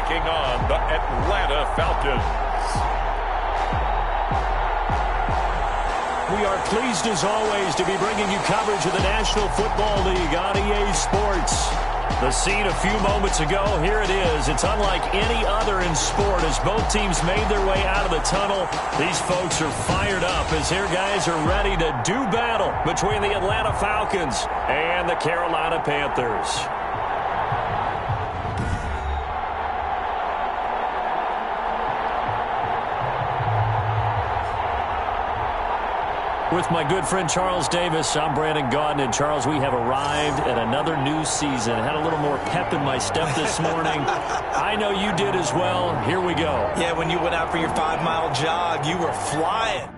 taking on the Atlanta Falcons. We are pleased, as always, to be bringing you coverage of the National Football League on EA Sports. The scene a few moments ago, here it is. It's unlike any other in sport as both teams made their way out of the tunnel. These folks are fired up as their guys are ready to do battle between the Atlanta Falcons and the Carolina Panthers. With my good friend Charles Davis, I'm Brandon Gaudin. And Charles, we have arrived at another new season. Had a little more pep in my step this morning. I know you did as well. Here we go. Yeah, when you went out for your 5-mile jog, you were flying.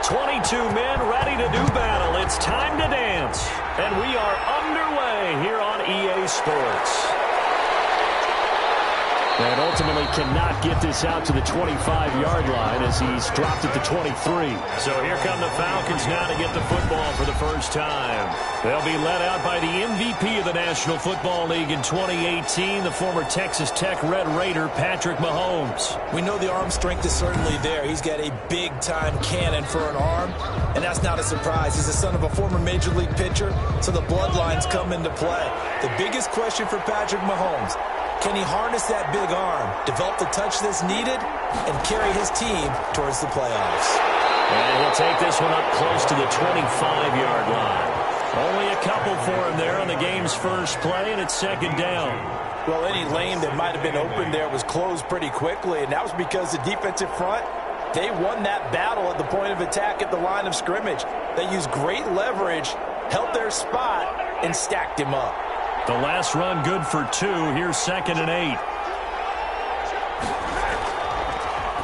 "22 men ready to do battle. It's time to dance." And we are underway here on EA Sports. And ultimately cannot get this out to the 25-yard line as he's dropped it to 23. So here come the Falcons now to get the football for the first time. They'll be led out by the MVP of the National Football League in 2018, the former Texas Tech Red Raider, Patrick Mahomes. We know the arm strength is certainly there. He's got a big-time cannon for an arm, and that's not a surprise. He's the son of a former Major League pitcher, so the bloodlines come into play. The biggest question for Patrick Mahomes: can he harness that big arm, develop the touch that's needed, and carry his team towards the playoffs? And he'll take this one up close to the 25-yard line. Only a couple for him there on the game's first play, and it's second down. Well, any lane that might have been open there was closed pretty quickly, and that was because the defensive front, they won that battle at the point of attack at the line of scrimmage. They used great leverage, held their spot, and stacked him up. The last run good for 2. Here's 2nd and 8.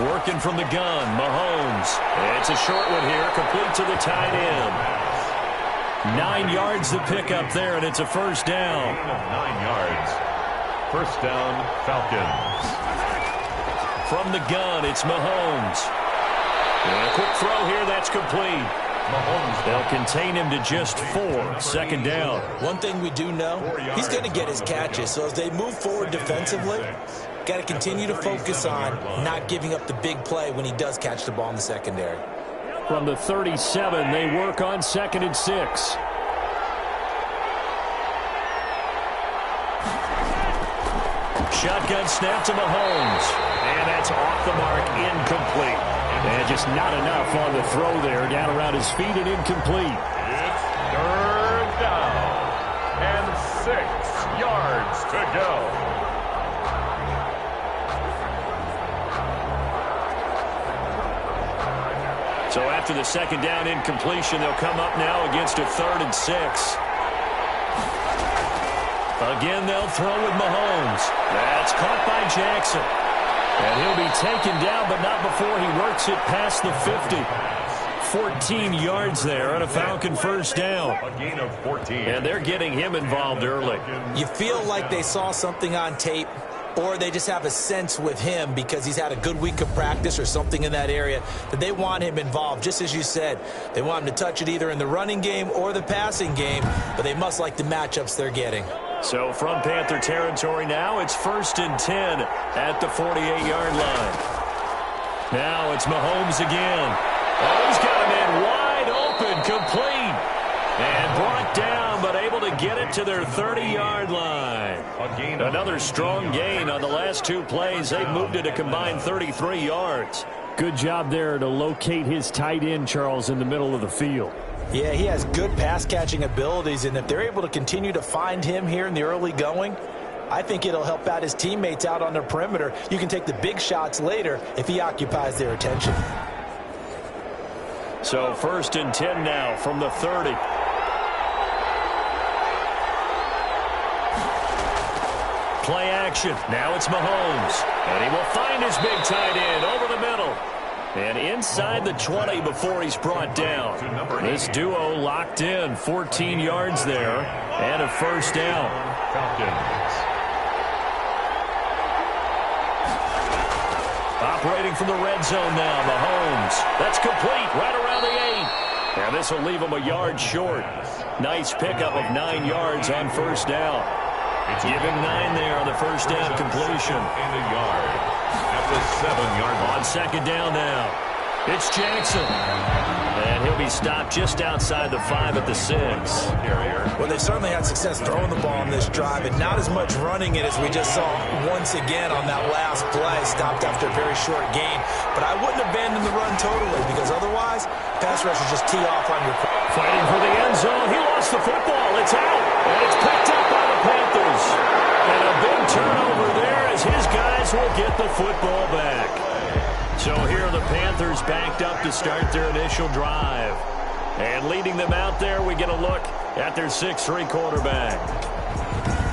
Working from the gun, Mahomes. It's a short one here, complete to the tight end. 9 yards the pickup there, and it's a first down. 9 yards. First down, Falcons. From the gun, it's Mahomes. And a quick throw here, that's complete. Mahomes. They'll contain him to just 4. Second down. One thing we do know, he's going to get his catches. So as they move forward defensively, got to continue to focus on not giving up the big play when he does catch the ball in the secondary. From the 37, they work on 2nd and 6. Shotgun snap to Mahomes. And that's off the mark, incomplete. And just not enough on the throw there. Down around his feet and incomplete. It's 3rd down and 6 yards to go. So after the second down incompletion, they'll come up now against a 3rd and 6. Again, they'll throw with Mahomes. That's caught by Jackson. And he'll be taken down, but not before he works it past the 50. 14 yards there on a Falcon first down. A gain of 14. And they're getting him involved early. You feel like they saw something on tape, or they just have a sense with him because he's had a good week of practice or something in that area that they want him involved. Just as you said, they want him to touch it either in the running game or the passing game, but they must like the matchups they're getting. So from Panther territory now, it's 1st and 10 at the 48-yard line. Now it's Mahomes again. Oh, he's got him in wide open, complete. And brought down, but able to get it to their 30-yard line. Another strong gain on the last 2 plays. They've moved it a combined 33 yards. Good job there to locate his tight end, Charles, in the middle of the field. Yeah, he has good pass-catching abilities, and if they're able to continue to find him here in the early going, I think it'll help out his teammates out on their perimeter. You can take the big shots later if he occupies their attention. So 1st and 10 now from the 30. Play action. Now it's Mahomes. And he will find his big tight end over the middle. And inside the 20 before he's brought down. This duo locked in. 14 yards there. And a first down. Falcons. Operating from the red zone now, Mahomes. That's complete right around the 8. And this will leave them a yard short. Nice pickup of 9 yards on first down. Give him 9 there on the first down completion. And a yard at the 7-yard line. On second down now. It's Jackson. And he'll be stopped just outside the 5 at the 6. Well, they certainly had success throwing the ball on this drive, and not as much running it as we just saw once again on that last play. Stopped after a very short gain. But I wouldn't abandon the run totally, because otherwise, pass rushers just tee off on your... Fighting for the end zone. He lost the football. It's out. And it's picked up by the Panthers. And a big turnover there as his guys will get the football back. So here are the Panthers backed up to start their initial drive. And leading them out there, we get a look at their 6'3" quarterback.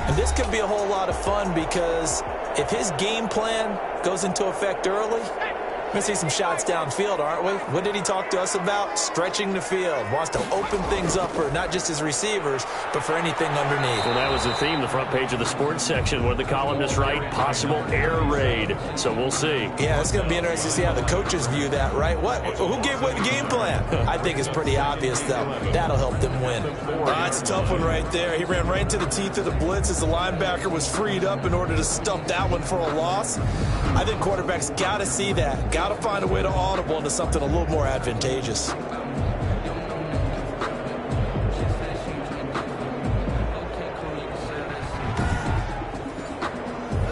And this could be a whole lot of fun, because if his game plan goes into effect early, we're going to see some shots downfield, aren't we? What did he talk to us about? Stretching the field. Wants to open things up for not just his receivers, but for anything underneath. Well, that was the theme, the front page of the sports section, where the columnists write possible air raid. So we'll see. Yeah, it's going to be interesting to see how the coaches view that, right? Who gave what game plan? I think it's pretty obvious, though. That'll help them win. That's a tough one right there. He ran right into the teeth of the blitz as the linebacker was freed up in order to stump that one for a loss. I think quarterbacks got to see that. Got to find a way to audible into something a little more advantageous.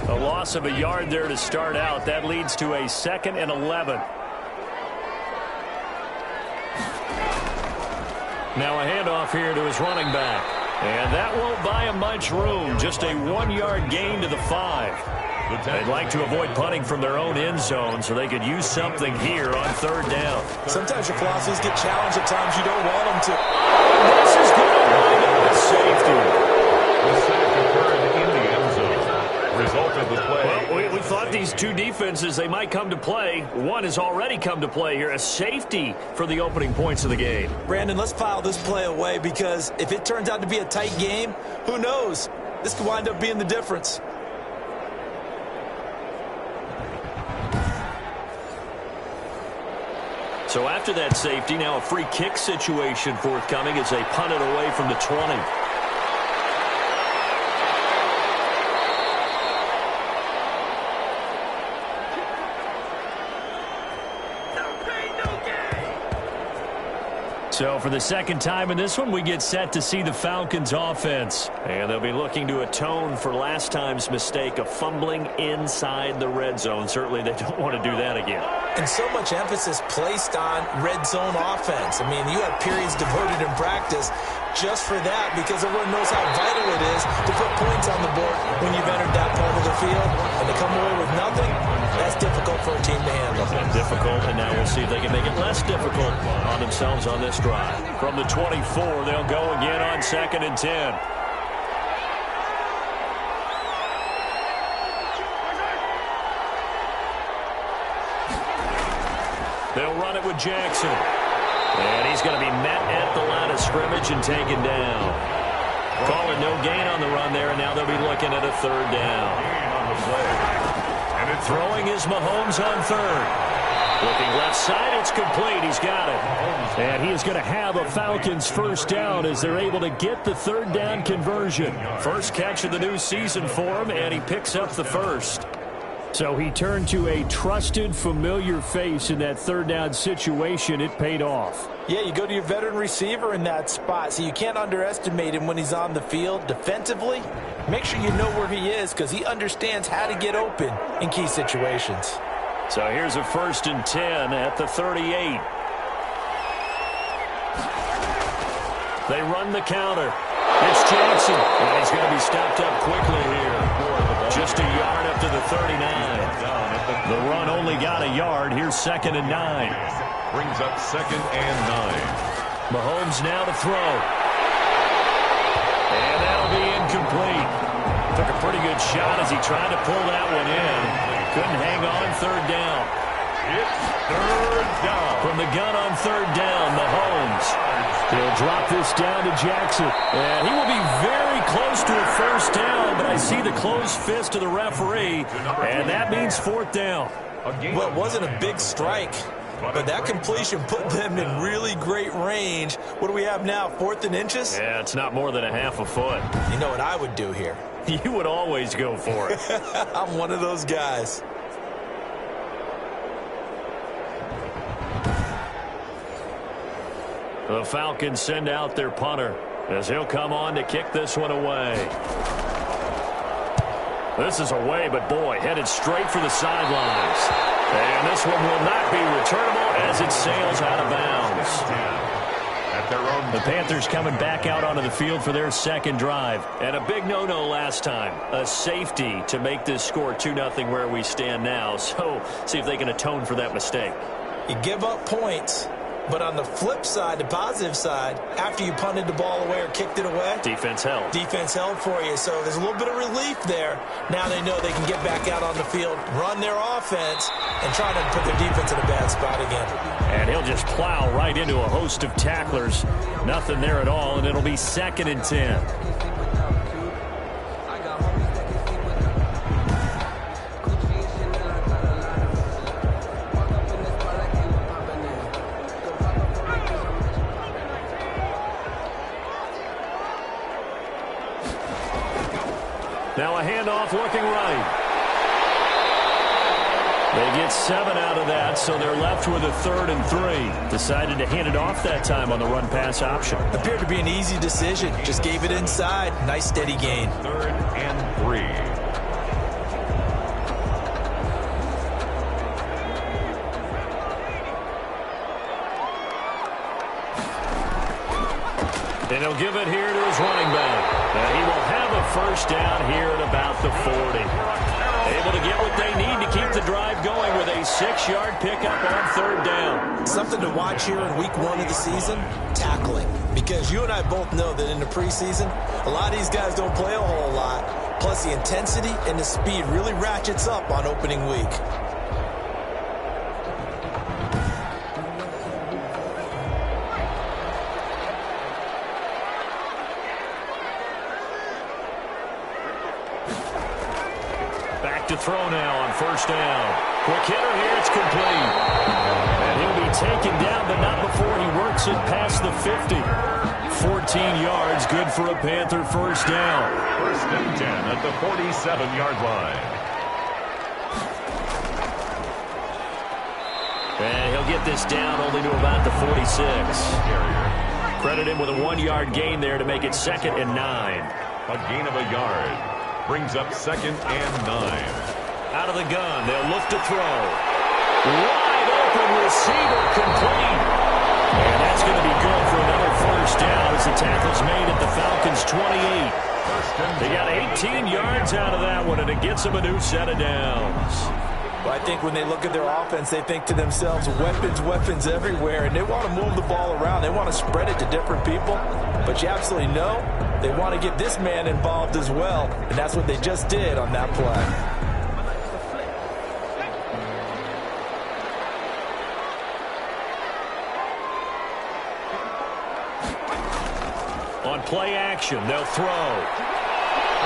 A loss of a yard there to start out. That leads to a 2nd and 11. Now a handoff here to his running back. And that won't buy him much room. Just a 1-yard gain to the 5. They'd like to avoid punting from their own end zone, so they could use something here on 3rd down. Sometimes your philosophies get challenged at times you don't want them to. This is going to wind up a safety. The sack occurred in the end zone. Result of the play. Well, we thought these two defenses, they might come to play. One has already come to play here. A safety for the opening points of the game. Brandon, let's file this play away, because if it turns out to be a tight game, who knows? This could wind up being the difference. So after that safety, now a free kick situation forthcoming as they punt it away from the 20. So for the second time in this one, we get set to see the Falcons offense. And they'll be looking to atone for last time's mistake of fumbling inside the red zone. Certainly they don't want to do that again. And so much emphasis placed on red zone offense. I mean, you have periods devoted in practice just for that, because everyone knows how vital it is to put points on the board when you've entered that part of the field. And to come away with nothing, that's difficult for a team to handle. Difficult, and now we'll see if they can make it less difficult on themselves on this drive. From the 24, they'll go again on 2nd and 10. They'll run it with Jackson. And he's going to be met at the line of scrimmage and taken down. Calling no gain on the run there, and now they'll be looking at a 3rd down. And throwing is Mahomes on 3rd. Looking left side, it's complete. He's got it. And he is going to have a Falcons 1st down as they're able to get the 3rd down conversion. First catch of the new season for him, and he picks up the 1st. So he turned to a trusted, familiar face in that 3rd down situation. It paid off. Yeah, you go to your veteran receiver in that spot, so you can't underestimate him when he's on the field. Defensively, make sure you know where he is, because he understands how to get open in key situations. So here's a 1st and 10 at the 38. They run the counter. It's Jackson. And he's going to be stopped up quickly here. Just a yard up to the 39. The run only got a yard. Here's 2nd and 9. Brings up 2nd and 9. Mahomes now to throw. And that'll be incomplete. Took a pretty good shot as he tried to pull that one in. Couldn't hang on 3rd down. It's 3rd down. From the gun on 3rd down, Mahomes. He'll drop this down to Jackson. And he will be very close to a 1st down, but I see the closed fist of the referee, and that means 4th down. Well, it wasn't a big strike. But that completion put them in really great range. What do we have now, 4th and inches? Yeah, it's not more than a half a foot. You know what I would do here? You would always go for it. I'm one of those guys. The Falcons send out their punter as he'll come on to kick this one away. This is away, but boy, headed straight for the sidelines. And this one will not be returnable as it sails out of bounds. The Panthers coming back out onto the field for their second drive. And a big no-no last time. A safety to make this score 2-0 where we stand now. So see if they can atone for that mistake. You give up points. But on the flip side, the positive side, after you punted the ball away or kicked it away, defense held. Defense held for you. So there's a little bit of relief there. Now they know they can get back out on the field, run their offense, and try to put their defense in a bad spot again. And he'll just plow right into a host of tacklers. Nothing there at all, and it'll be 2nd and 10. Now a handoff looking right. They get 7 out of that, so they're left with a 3rd and 3. Decided to hand it off that time on the run-pass option. Appeared to be an easy decision. Just gave it inside. Nice steady gain. 3rd and 3. And he'll give it here to his running back. And he will have a first down here at about the 40. Able to get what they need to keep the drive going with a 6-yard pickup on 3rd down. Something to watch here in week 1 of the season, tackling. Because you and I both know that in the preseason, a lot of these guys don't play a whole lot. Plus the intensity and the speed really ratchets up on opening week. To throw now on 1st down. Quick hitter here, it's complete. And he'll be taken down, but not before he works it past the 50. 14 yards, good for a Panther first down. 1st and 10 at the 47-yard line. And he'll get this down only to about the 46. Credit him with a 1-yard gain there to make it 2nd and 9. A gain of a yard. Brings up 2nd and 9. Out of the gun, they'll look to throw. Wide open receiver complete. And that's going to be good for another first down as the tackle's made at the Falcons' 28. They got 18 yards out of that one, and it gets them a new set of downs. Well, I think when they look at their offense, they think to themselves, weapons, weapons everywhere, and they want to move the ball around. They want to spread it to different people. But you absolutely know they want to get this man involved as well, and that's what they just did on that play. On play action, they'll throw.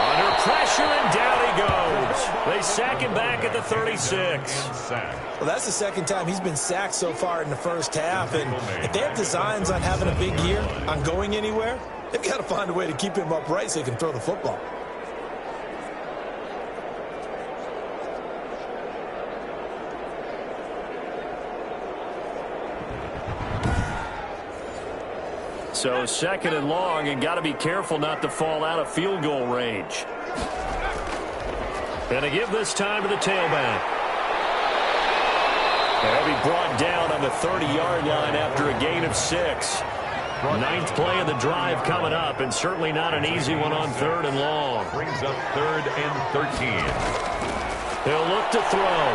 Under pressure, and down he goes. They sack him back at the 36. Well, that's the 2nd time he's been sacked so far in the first half. And if they have designs on having a big year, on going anywhere, they've got to find a way to keep him upright so he can throw the football. So 2nd and long, and got to be careful not to fall out of field goal range. And to give this time to the tailback. They'll be brought down on the 30-yard line after a gain of 6. 9th play of the drive coming up, and certainly not an easy one on 3rd and long. Brings up 3rd and 13. They'll look to throw.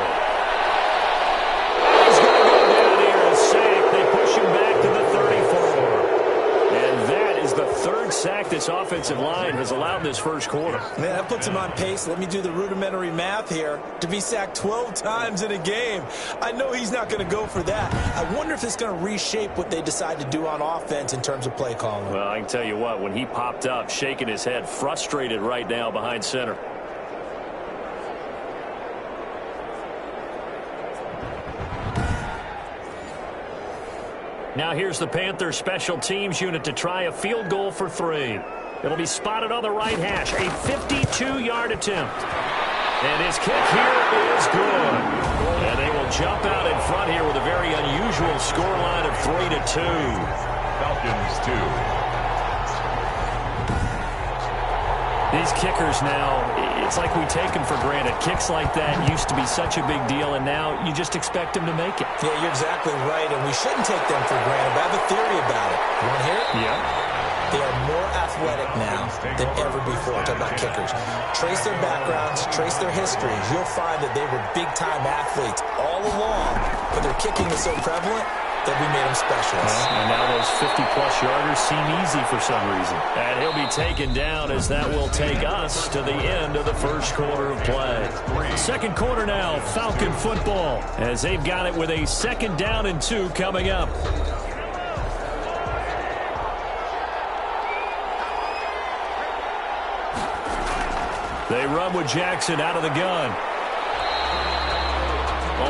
He's going to go down here and sack. They push him back to the 34. And that is the 3rd sack this offensive line has allowed this first quarter. Man, that puts him on pace. Let me do the rudimentary math here. To be sacked 12 times in a game, I know he's not going to go for that. I wonder if it's going to reshape what they decide to do on offense in terms of play calling. Well, I can tell you what, when he popped up, shaking his head, frustrated right now behind center. Now here's the Panthers special teams unit to try a field goal for 3. It'll be spotted on the right hash. A 52-yard attempt. And his kick here is good. And they will jump out in front here with a very unusual scoreline of 3-2. Falcons 2. These kickers now, it's like we take them for granted. Kicks like that used to be such a big deal, and now you just expect them to make it. Yeah, you're exactly right, and we shouldn't take them for granted. But I have a theory about it. You want to hear it? Yeah. They are more athletic now than ever before. Talk about kickers. Trace their backgrounds, trace their histories. You'll find that they were big-time athletes all along, but their kicking is so prevalent that we made them specialists. And now those 50-plus yarders seem easy for some reason. And he'll be taken down as that will take us to the end of the first quarter of play. Second quarter now, Falcon football, as they've got it with a 2nd down and 2 coming up. They run with Jackson out of the gun.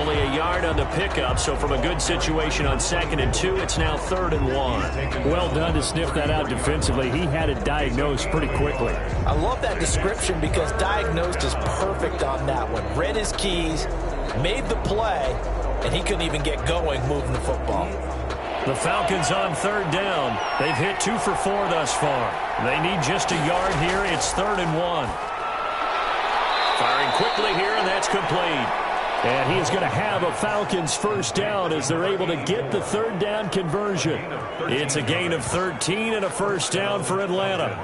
Only a yard on the pickup, so from a good situation on 2nd and 2, it's now 3rd and 1. Well done to sniff that out defensively. He had it diagnosed pretty quickly. I love that description because diagnosed is perfect on that one. Read his keys, made the play, and he couldn't even get going moving the football. The Falcons on 3rd down. They've hit 2 for 4 thus far. They need just a yard here. It's 3rd and 1. Firing quickly here, and that's complete. And he is going to have a Falcons first down as they're able to get the 3rd down conversion. It's a gain of 13 and a first down for Atlanta.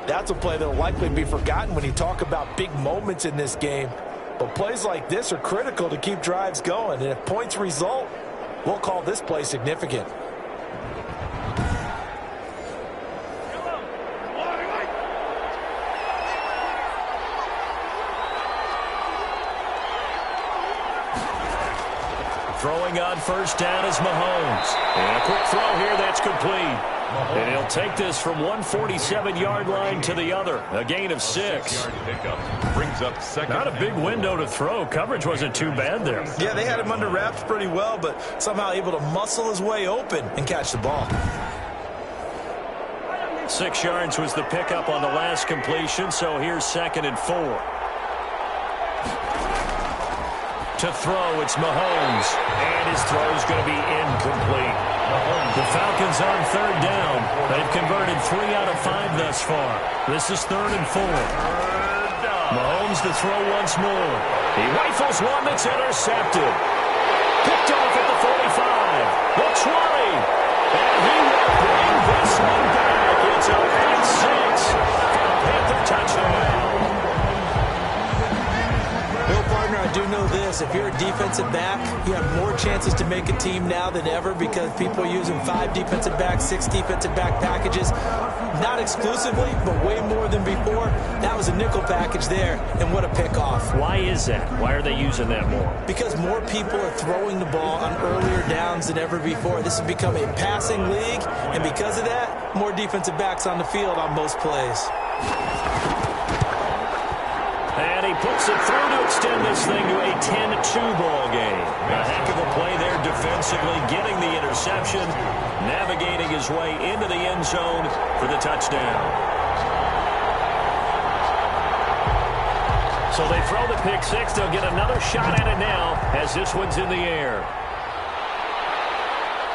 That's a play that will likely be forgotten when you talk about big moments in this game. But plays like this are critical to keep drives going. And if points result, we'll call this play significant. Throwing on first down is Mahomes. And a quick throw here, that's complete. And he'll take this from 147-yard line to the other. A gain of 6. Brings up 2nd. Not a big window to throw. Coverage wasn't too bad there. Yeah, they had him under wraps pretty well, but somehow able to muscle his way open and catch the ball. 6 yards was the pickup on the last completion, so here's 2nd and 4. To throw, it's Mahomes. And his throw is going to be incomplete. The Falcons on 3rd down. They've converted 3 out of 5 thus far. This is 3rd and 4. Mahomes to throw once more. He rifles one that's intercepted. Picked off at the 45. The 20. And he will bring this one back. It's a big 6 for a Panther touchdown. I do know this, if you're a defensive back, you have more chances to make a team now than ever because people are using 5 defensive backs, 6 defensive back packages. Not exclusively, but way more than before. That was a nickel package there, and what a pickoff. Why is that? Why are they using that more? Because more people are throwing the ball on earlier downs than ever before. This has become a passing league, and because of that, more defensive backs on the field on most plays. And he puts it through to extend this thing to a 10-2 ball game. A heck of a play there defensively, getting the interception, navigating his way into the end zone for the touchdown. So they throw the pick 6. They'll get another shot at it now as this one's in the air.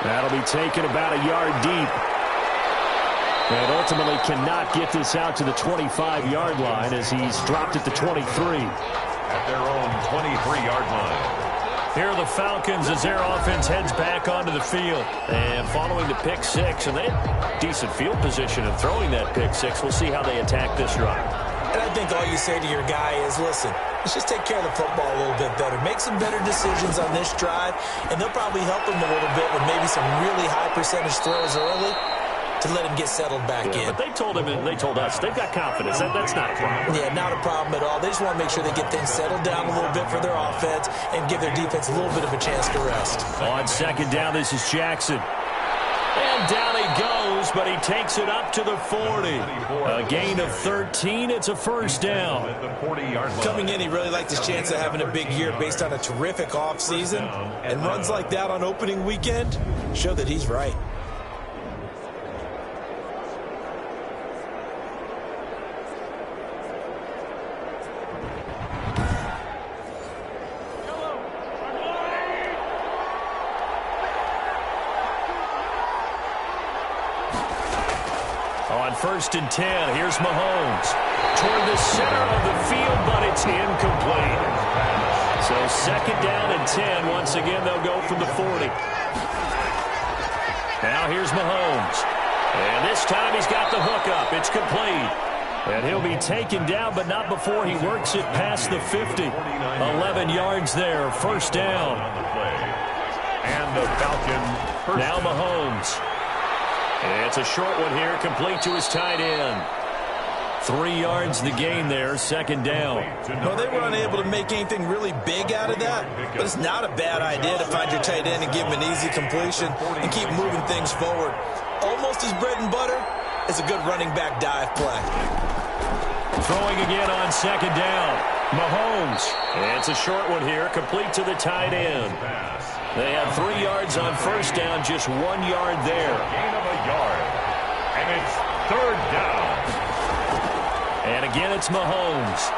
That'll be taken about a yard deep. And ultimately cannot get this out to the 25-yard line as he's dropped at the 23. At their own 23-yard line. Here are the Falcons as their offense heads back onto the field. And following the pick 6, and they had decent field position in throwing that pick 6. We'll see how they attack this drive. And I think all you say to your guy is, listen, let's just take care of the football a little bit better. Make some better decisions on this drive, and they'll probably help him a little bit with maybe some really high percentage throws early to let him get settled back in. But they told him and they told us they've got confidence. That's not a problem. Yeah, not a problem at all. They just want to make sure they get things settled down a little bit for their offense and give their defense a little bit of a chance to rest. On 2nd down, this is Jackson. And down he goes. throws, but he takes it up to the 40. A gain of 13. It's a first down. Coming in, he really liked his chance of having a big year based on a terrific offseason. And runs like that on opening weekend show that he's right. On 1st and 10, here's Mahomes. Toward the center of the field, but it's incomplete. So 2nd down and 10. Once again, they'll go from the 40. Now here's Mahomes. And this time he's got the hook up. It's complete. And he'll be taken down, but not before he works it past the 50. 11 yards there. First down. And the Falcons. Now Mahomes. It's a short one here, complete to his tight end. 3 yards the gain there, 2nd down. Well, they were unable to make anything really big out of that, but it's not a bad idea to find your tight end and give him an easy completion and keep moving things forward. Almost as bread and butter is a good running back dive play. Throwing again on 2nd down. Mahomes. It's a short one here, complete to the tight end. They have 3 yards on first down, just 1 yard there. Gain of a yard. And it's 3rd down. And again, it's Mahomes.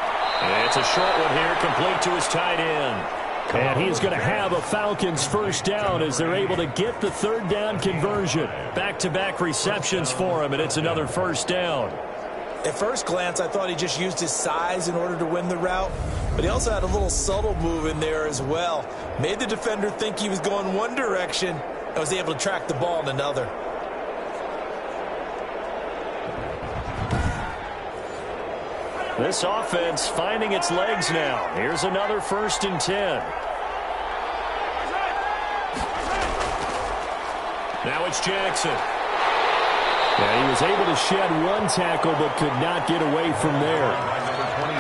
It's a short one here, complete to his tight end. And he's going to have a Falcons first down as they're able to get the 3rd down conversion. Back-to-back receptions for him, and it's another first down. At first glance, I thought he just used his size in order to win the route, but he also had a little subtle move in there as well. Made the defender think he was going one direction and was able to track the ball in another. This offense finding its legs now. Here's another 1st and 10. Now it's Jackson. Yeah, he was able to shed one tackle but could not get away from there.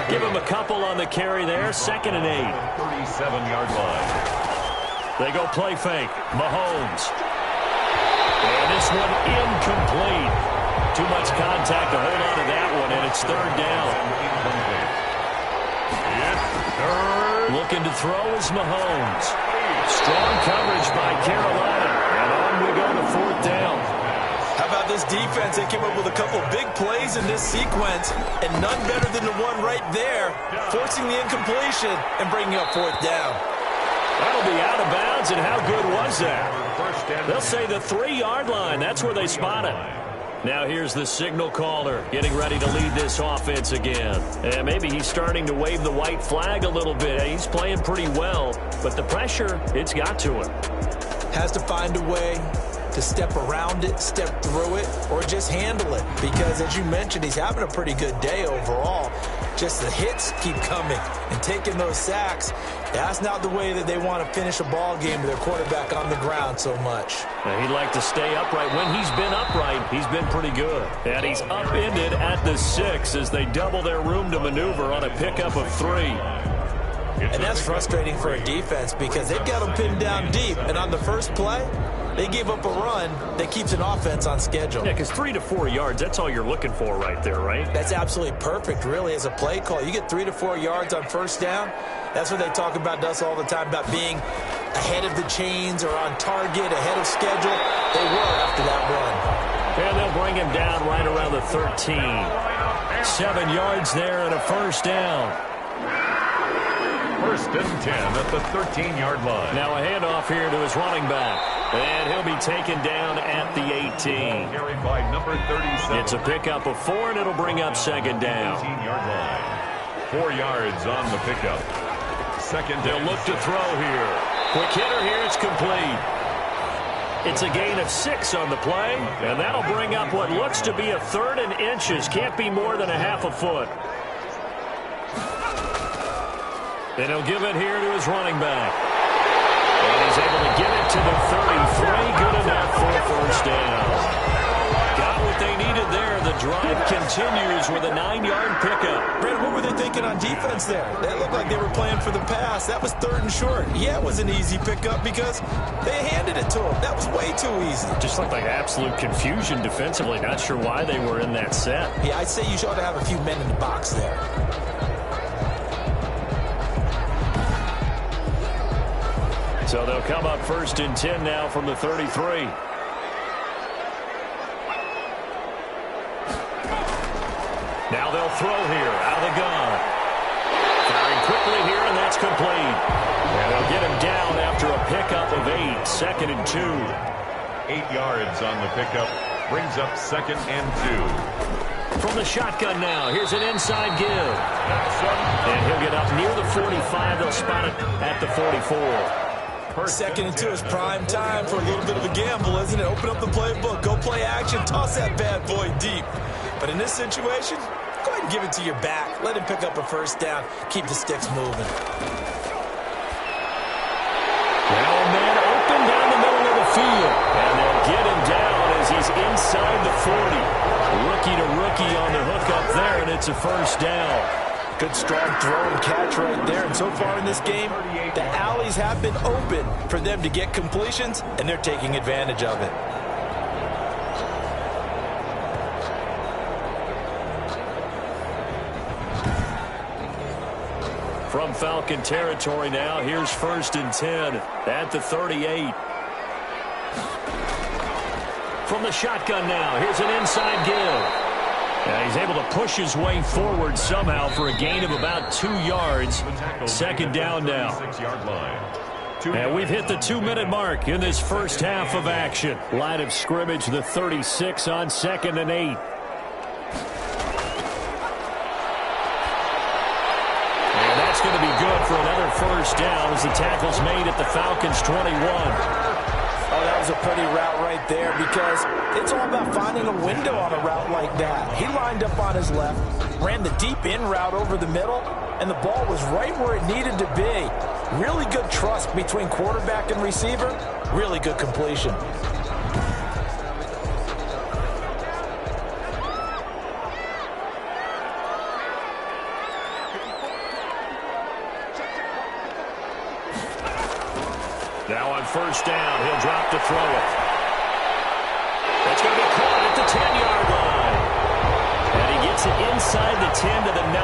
Give him a couple on the carry there. 2nd and 8. 37-yard line. They go play fake. Mahomes. And this one incomplete. Too much contact to hold on to that one, and it's 3rd down. Looking to throw is Mahomes. Strong coverage by Carolina. And on we go to 4th down. How about this defense? They came up with a couple of big plays in this sequence, and none better than the one right there, forcing the incompletion and bringing up 4th down. That'll be out of bounds, and how good was that? They'll say the 3-yard line. That's where they spot it. Now here's the signal caller getting ready to lead this offense again. And maybe he's starting to wave the white flag a little bit. He's playing pretty well, but the pressure, it's got to him. Has to find a way to step around it, step through it, or just handle it. Because, as you mentioned, he's having a pretty good day overall. Just the hits keep coming and taking those sacks. That's not the way that they want to finish a ball game with their quarterback on the ground so much. Now, he'd like to stay upright. When he's been upright, he's been pretty good. And he's upended at the 6 as they double their room to maneuver on a pickup of 3. And that's frustrating for a defense because they've got them pinned down deep. And on the first play, they gave up a run that keeps an offense on schedule. Yeah, because 3 to 4 yards, that's all you're looking for right there, right? That's absolutely perfect, really, as a play call. You get 3 to 4 yards on first down. That's what they talk about to us all the time, about being ahead of the chains or on target, ahead of schedule. They were after that run. And they'll bring him down right around the 13. 7 yards there and a first down. 1st and 10 at the 13-yard line. Now a handoff here to his running back. And he'll be taken down at the 18. Carried by number 37. It's a pickup of 4, and it'll bring up 2nd down. 18-yard line. 4 yards on the pickup. 2nd They'll look to throw here. Quick hitter here, it's complete. It's a gain of 6 on the play, and that'll bring up what looks to be a 3rd and inches. Can't be more than a half a foot. And he'll give it here to his running back. And he's able to get it to the 33. Good enough for a first down. Got what they needed there. The drive continues with a 9-yard pickup. Brad, what were they thinking on defense there? They looked like they were playing for the pass. That was 3rd and short. Yeah, it was an easy pickup because they handed it to him. That was way too easy. Just looked like absolute confusion defensively. Not sure why they were in that set. Yeah, I'd say you ought to have a few men in the box there. So they'll come up 1st and 10 now from the 33. Now they'll throw here out of the gun. Firing quickly here, and that's complete. And they'll get him down after a pickup of 8. 2nd and 2. 8 yards on the pickup. Brings up 2nd and 2. From the shotgun now, here's an inside give. And he'll get up near the 45. They'll spot it at the 44. 2nd and 2 is prime time for a little bit of a gamble, isn't it? Open up the playbook, go play action, toss that bad boy deep. But in this situation, go ahead and give it to your back. Let him pick up a 1st down. Keep the sticks moving. Now a man open down the middle of the field. And they'll get him down as he's inside the 40. Rookie to rookie on the hook up there, and it's a 1st down. Good strong throw and catch right there. And so far in this game, the alleys have been open for them to get completions, and they're taking advantage of it. From Falcon territory now, here's 1st and 10 at the 38. From the shotgun now, here's an inside give. And he's able to push his way forward somehow for a gain of about 2 yards. 2nd down now. And we've hit the 2-minute mark in this first half of action. Line of scrimmage, the 36 on 2nd and 8. And that's going to be good for another 1st down as the tackle's made at the Falcons' 21. Oh, that was a pretty route right there because it's all about finding a window on a route like that. He lined up on his left, ran the deep in route over the middle, and the ball was right where it needed to be. Really good trust between quarterback and receiver. Really good completion. Now on 1st down, he'll drop to throw it. That's going to be caught at the 10-yard line. And he gets it inside the 10 to the 9.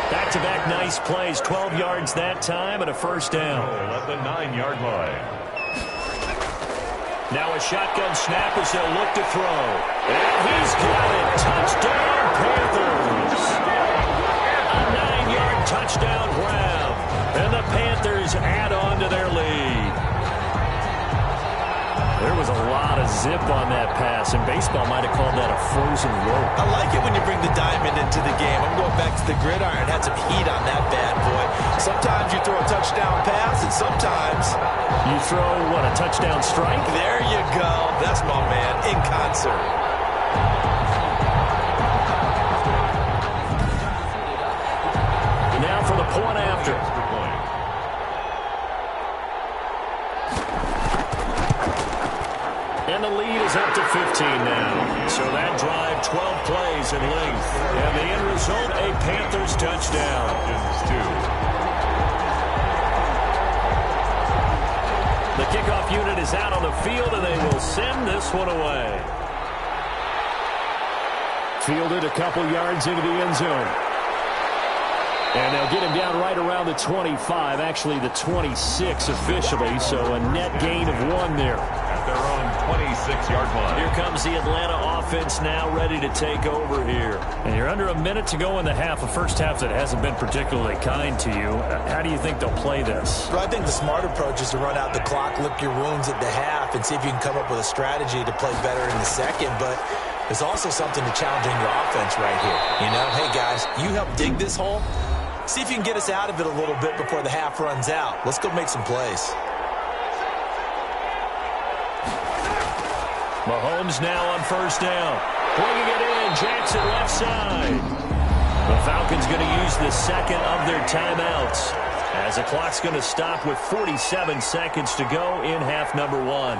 Back-to-back nice plays, 12 yards that time and a 1st down. At the 9-yard line. Now a shotgun snap as they'll look to throw. And he's got it. Touchdown, Panthers. A 9-yard touchdown grab. And the Panthers add on to their lead. There was a lot of zip on that pass, and baseball might have called that a frozen rope. I like it when you bring the diamond into the game. I'm going back to the gridiron. Had some heat on that bad boy. Sometimes you throw a touchdown pass, and sometimes you throw, what, a touchdown strike? There you go. That's my man in concert. Now for the point after. And the lead is up to 15 now. So that drive, 12 plays in length. And the end result, a Panthers touchdown. The kickoff unit is out on the field, and they will send this one away. Fielded a couple yards into the end zone. And they'll get him down right around the 25, actually the 26 officially, so a net gain of 1 there. At their own 26-yard line. Here comes the Atlanta offense now ready to take over here. And you're under a minute to go in the half, a first half that hasn't been particularly kind to you. How do you think they'll play this? Well, I think the smart approach is to run out the clock, lick your wounds at the half, and see if you can come up with a strategy to play better in the second. But there's also something to challenging your offense right here. You know, hey, guys, you help dig this hole. See if you can get us out of it a little bit before the half runs out. Let's go make some plays. Mahomes now on 1st down. Bringing it in, Jackson left side. The Falcons going to use the second of their timeouts as the clock's going to stop with 47 seconds to go in half number 1.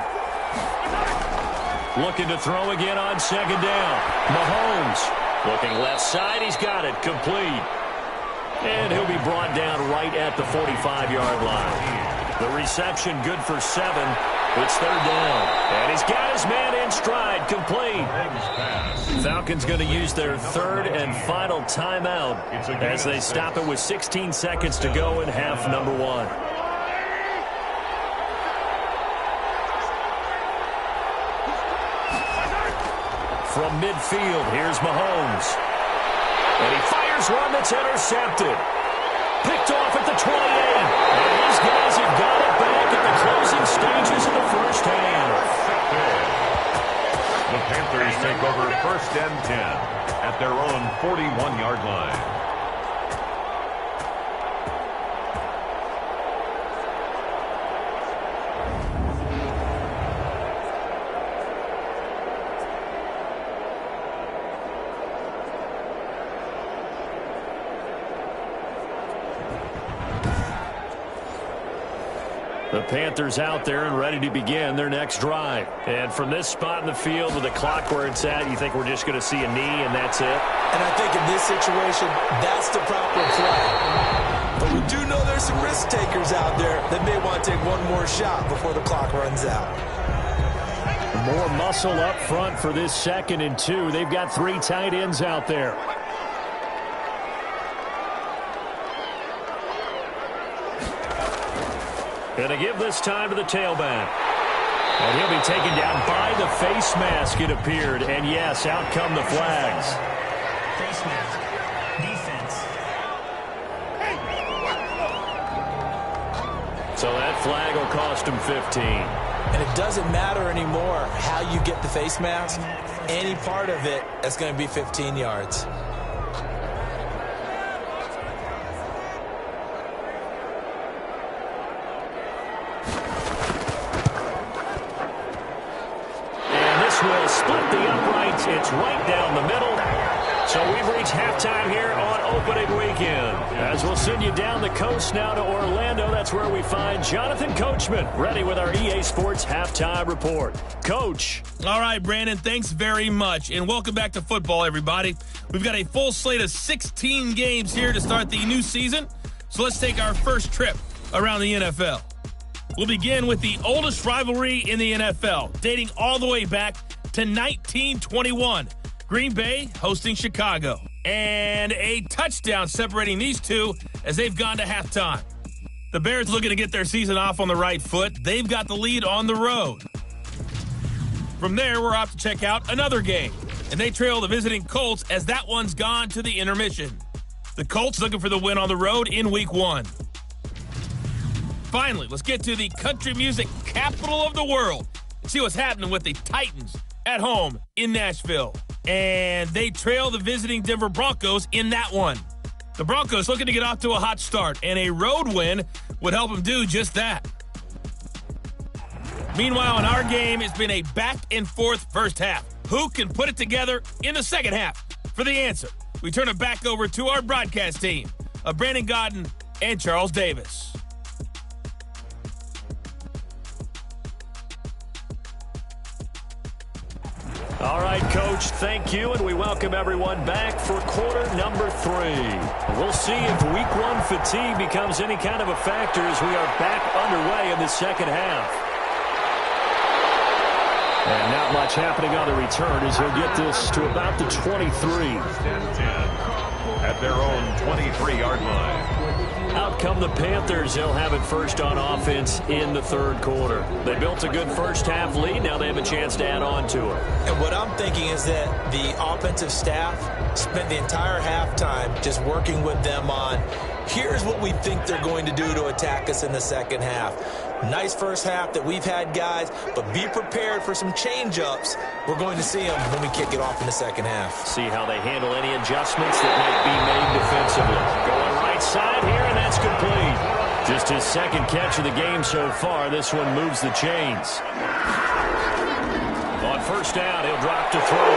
Looking to throw again on 2nd down. Mahomes Mahomes. Looking left side, he's got it, complete. And he'll be brought down right at the 45-yard line. The reception good for 7. It's third down. And he's got his man in stride, complete. Falcons going to use their third and final timeout as they stop it with 16 seconds to go in half number 1. From midfield, here's Mahomes. And he fires one that's intercepted. Picked off at the 28. And these guys have got it back at the closing stages of the first half. The Panthers take over first and 10 at their own 41-yard line. The Panthers out there and ready to begin their next drive. And from this spot in the field with the clock where it's at, you think we're just going to see a knee and that's it? And I think in this situation, that's the proper play. But we do know there's some risk takers out there that may want to take one more shot before the clock runs out. More muscle up front for this 2nd and 2. They've got 3 tight ends out there. Going to give this time to the tailback. And he'll be taken down by the face mask, it appeared. And yes, out come the flags. Face mask. Defense. So that flag will cost him 15. And it doesn't matter anymore how you get the face mask. Any part of it is going to be 15 yards. Will split the uprights. It's right down the middle. So we've reached halftime here on opening weekend. As we'll send you down the coast now to Orlando. That's where we find Jonathan Coachman ready with our EA Sports halftime report. Coach. All right, Brandon, thanks very much. And welcome back to football, everybody. We've got a full slate of 16 games here to start the new season. So let's take our first trip around the NFL. We'll begin with the oldest rivalry in the NFL, dating all the way back to 1921. Green Bay hosting Chicago. And a touchdown separating these two as they've gone to halftime. The Bears looking to get their season off on the right foot. They've got the lead on the road. From there, we're off to check out another game. And they trail the visiting Colts as that one's gone to the intermission. The Colts looking for the win on the road in Week 1. Finally, let's get to the country music capital of the world and see what's happening with the Titans at home in Nashville. And they trail the visiting Denver Broncos in that one. The Broncos looking to get off to a hot start, and a road win would help them do just that. Meanwhile, in our game, it's been a back-and-forth first half. Who can put it together in the second half? For the answer, we turn it back over to our broadcast team of Brandon Godden and Charles Davis. All right, Coach, thank you, and we welcome everyone back for quarter number 3. We'll see if Week 1 fatigue becomes any kind of a factor as we are back underway in the second half. And not much happening on the return as he'll get this to about the 23. At their own 23-yard line. Out come the Panthers. They'll have it first on offense in the third quarter. They built a good first half lead. Now they have a chance to add on to it. And what I'm thinking is that the offensive staff spent the entire halftime just working with them on, here's what we think they're going to do to attack us in the second half. Nice first half that we've had, guys, but be prepared for some change-ups. We're going to see them when we kick it off in the second half. See how they handle any adjustments that might be made defensively. Going right side here, and that's complete. Just his second catch of the game so far. This one moves the chains. On first down, he'll drop to throw.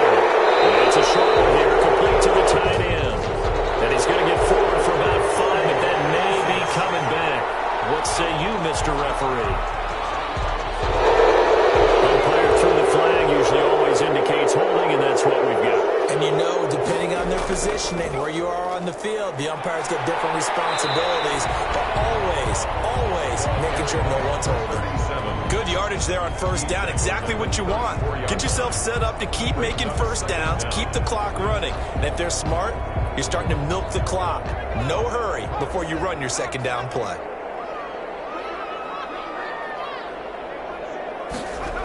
And it's a short one here, complete to the tight end. And he's going to get forward for about 5, but that may be coming back. What say you, Mr. Referee? Umpire threw the flag, usually always indicates holding, and that's what we've got. And you know, depending on their positioning, where you are on the field, the umpires get different responsibilities, but always making sure no one's holding. Good yardage there on first down, exactly what you want. Get yourself set up to keep making first downs, keep the clock running. And if they're smart, you're starting to milk the clock. No hurry before you run your second down play.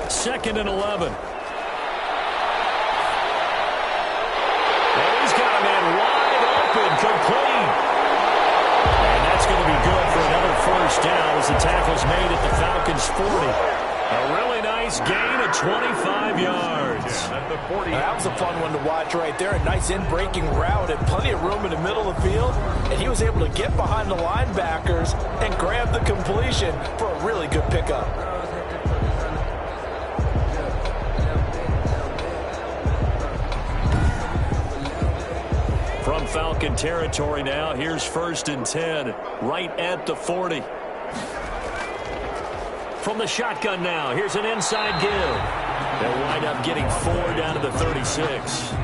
Second and 11. And he's got a man wide open, complete. And that's going to be good for another first down as the tackle's made at the Falcons' 40. A really nice gain of 25 yards. That was a fun one to watch right there. A nice in-breaking route and plenty of room in the middle of the field. And he was able to get behind the linebackers and grab the completion for a really good pickup. From Falcon territory now, here's first and 10, right at the 40. From the shotgun now, here's an inside give. They'll wind up getting 4 down to the 36.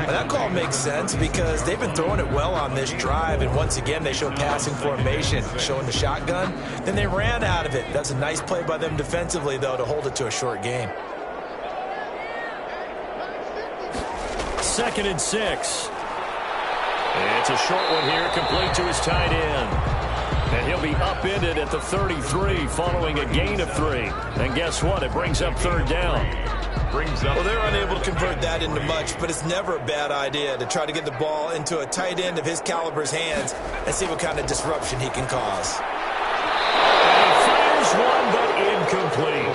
That call makes sense because they've been throwing it well on this drive, and once again they show passing formation, showing the shotgun. Then they ran out of it. That's a nice play by them defensively, though, to hold it to a short game. Second and 6. It's a short one here, complete to his tight end. And he'll be upended at the 33 following a gain of 3. And guess what? It brings up third down. Well, they're unable to convert that into much, but it's never a bad idea to try to get the ball into a tight end of his caliber's hands and see what kind of disruption he can cause. And he fires one, but incomplete.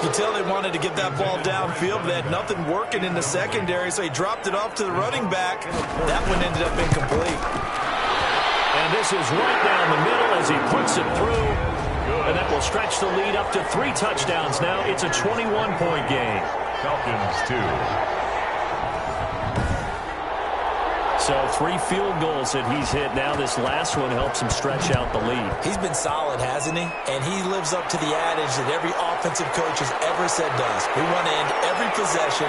You tell they wanted to get that ball downfield, but they had nothing working in the secondary, so he dropped it off to the running back. That one ended up incomplete. And this is right down the middle as he puts it through. And that will stretch the lead up to 3 touchdowns now. It's a 21-point game. Falcons 2. So 3 field goals that he's hit now. This last one helps him stretch out the lead. He's been solid, hasn't he? And he lives up to the adage that every offensive coach has ever said to us. We want to end every possession